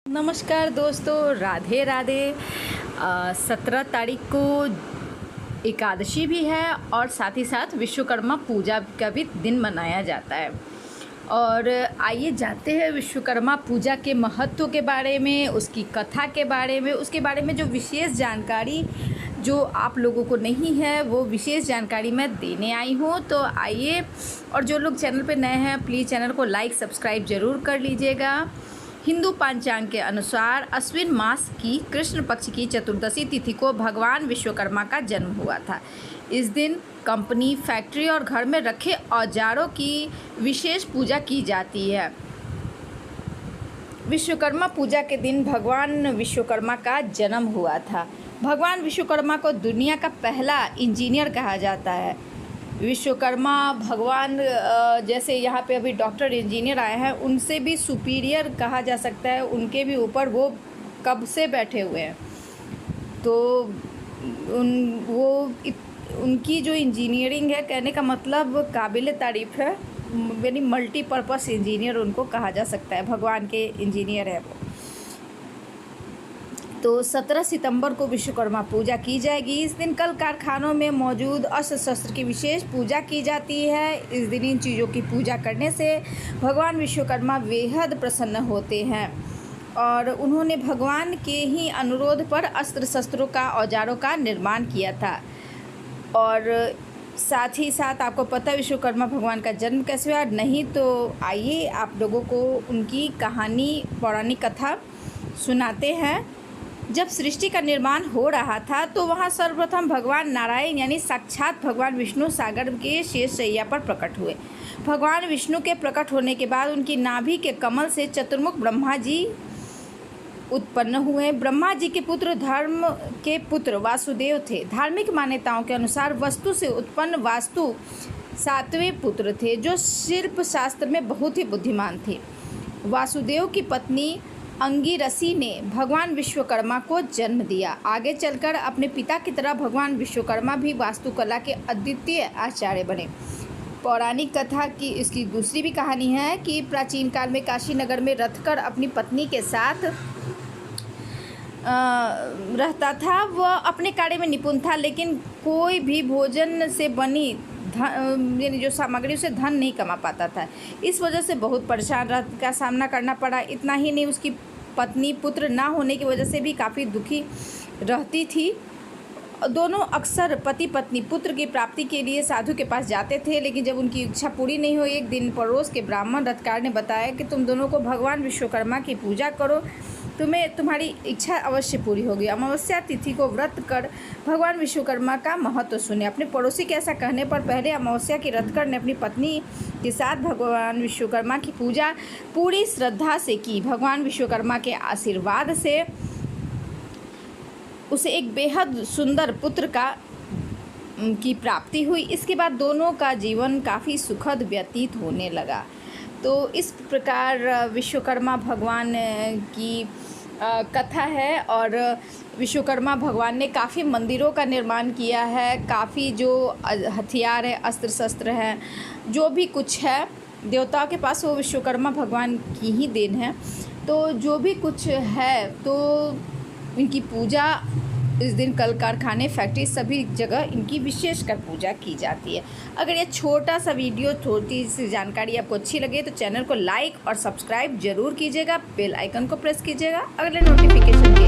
नमस्कार दोस्तों, राधे राधे। 17 तारीख को एकादशी भी है और साथ ही साथ विश्वकर्मा पूजा का भी दिन मनाया जाता है। और आइए जानते हैं विश्वकर्मा पूजा के महत्व के बारे में, उसकी कथा के बारे में, उसके बारे में जो विशेष जानकारी जो आप लोगों को नहीं है वो विशेष जानकारी मैं देने आई हूँ। तो आइए, और जो लोग चैनल पे नए हैं प्लीज़ चैनल को लाइक सब्सक्राइब ज़रूर कर लीजिएगा। हिंदू पंचांग के अनुसार अश्विन मास की कृष्ण पक्ष की चतुर्दशी तिथि को भगवान विश्वकर्मा का जन्म हुआ था। इस दिन कंपनी, फैक्ट्री और घर में रखे औजारों की विशेष पूजा की जाती है। विश्वकर्मा पूजा के दिन भगवान विश्वकर्मा का जन्म हुआ था। भगवान विश्वकर्मा को दुनिया का पहला इंजीनियर कहा जाता है। विश्वकर्मा भगवान, जैसे यहाँ पे अभी डॉक्टर इंजीनियर आए हैं, उनसे भी सुपीरियर कहा जा सकता है। उनके भी ऊपर वो कब से बैठे हुए हैं। तो उनकी जो इंजीनियरिंग है, कहने का मतलब काबिल तारीफ़ है, यानी मल्टीपर्पस इंजीनियर उनको कहा जा सकता है। भगवान के इंजीनियर है वो। तो 17 सितंबर को विश्वकर्मा पूजा की जाएगी। इस दिन कल कारखानों में मौजूद अस्त्र शस्त्र की विशेष पूजा की जाती है। इस दिन इन चीज़ों की पूजा करने से भगवान विश्वकर्मा बेहद प्रसन्न होते हैं और उन्होंने भगवान के ही अनुरोध पर अस्त्र शस्त्रों का, औजारों का निर्माण किया था। और साथ ही साथ आपको पता है विश्वकर्मा भगवान का जन्म कैसे हुआ? नहीं तो आइए आप लोगों को उनकी कहानी, पौराणिक कथा सुनाते हैं। जब सृष्टि का निर्माण हो रहा था तो वहाँ सर्वप्रथम भगवान नारायण यानी साक्षात भगवान विष्णु सागर के शेष शैया पर प्रकट हुए। भगवान विष्णु के प्रकट होने के बाद उनकी नाभि के कमल से चतुर्मुख ब्रह्मा जी उत्पन्न हुए। ब्रह्मा जी के पुत्र धर्म के पुत्र वासुदेव थे। धार्मिक मान्यताओं के अनुसार वस्तु से उत्पन्न वास्तु 7वें पुत्र थे, जो शिल्प शास्त्र में बहुत ही बुद्धिमान थे। वासुदेव की पत्नी अंगिरसी ने भगवान विश्वकर्मा को जन्म दिया। आगे चलकर अपने पिता की तरह भगवान विश्वकर्मा भी वास्तुकला के अद्वितीय आचार्य बने। पौराणिक कथा की इसकी दूसरी भी कहानी है कि प्राचीन काल में काशी नगर में रथकर अपनी पत्नी के साथ रहता था। वह अपने कार्य में निपुण था, लेकिन कोई भी भोजन से बनी यानी जो सामग्री, उसे धन नहीं कमा पाता था। इस वजह से बहुत परेशान का सामना करना पड़ा। इतना ही नहीं, उसकी पत्नी पुत्र ना होने की वजह से भी काफ़ी दुखी रहती थी। दोनों अक्सर पति पत्नी पुत्र की प्राप्ति के लिए साधु के पास जाते थे, लेकिन जब उनकी इच्छा पूरी नहीं हुई, एक दिन पड़ोस के ब्राह्मण रथकार ने बताया कि तुम दोनों को भगवान विश्वकर्मा की पूजा करो, तुम्हारी इच्छा अवश्य पूरी होगी। अमावस्या तिथि को व्रत कर भगवान विश्वकर्मा का महत्व सुने। अपने पड़ोसी के ऐसा कहने पर पहले अमावस्या की रथकर ने अपनी पत्नी के साथ भगवान विश्वकर्मा की पूजा पूरी श्रद्धा से की। भगवान विश्वकर्मा के आशीर्वाद से उसे एक बेहद सुंदर पुत्र की प्राप्ति हुई। इसके बाद दोनों का जीवन काफ़ी सुखद व्यतीत होने लगा। तो इस प्रकार विश्वकर्मा भगवान की कथा है। और विश्वकर्मा भगवान ने काफ़ी मंदिरों का निर्माण किया है। काफ़ी जो हथियार है, अस्त्र शस्त्र हैं, जो भी कुछ है देवताओं के पास, वो विश्वकर्मा भगवान की ही देन है। तो जो भी कुछ है, तो इनकी पूजा इस दिन कल कारखाने, फैक्ट्री, सभी जगह इनकी विशेषकर पूजा की जाती है। अगर ये छोटा सा वीडियो, छोटी सी जानकारी आपको अच्छी लगे तो चैनल को लाइक और सब्सक्राइब जरूर कीजिएगा। बेल आइकन को प्रेस कीजिएगा अगले नोटिफिकेशन के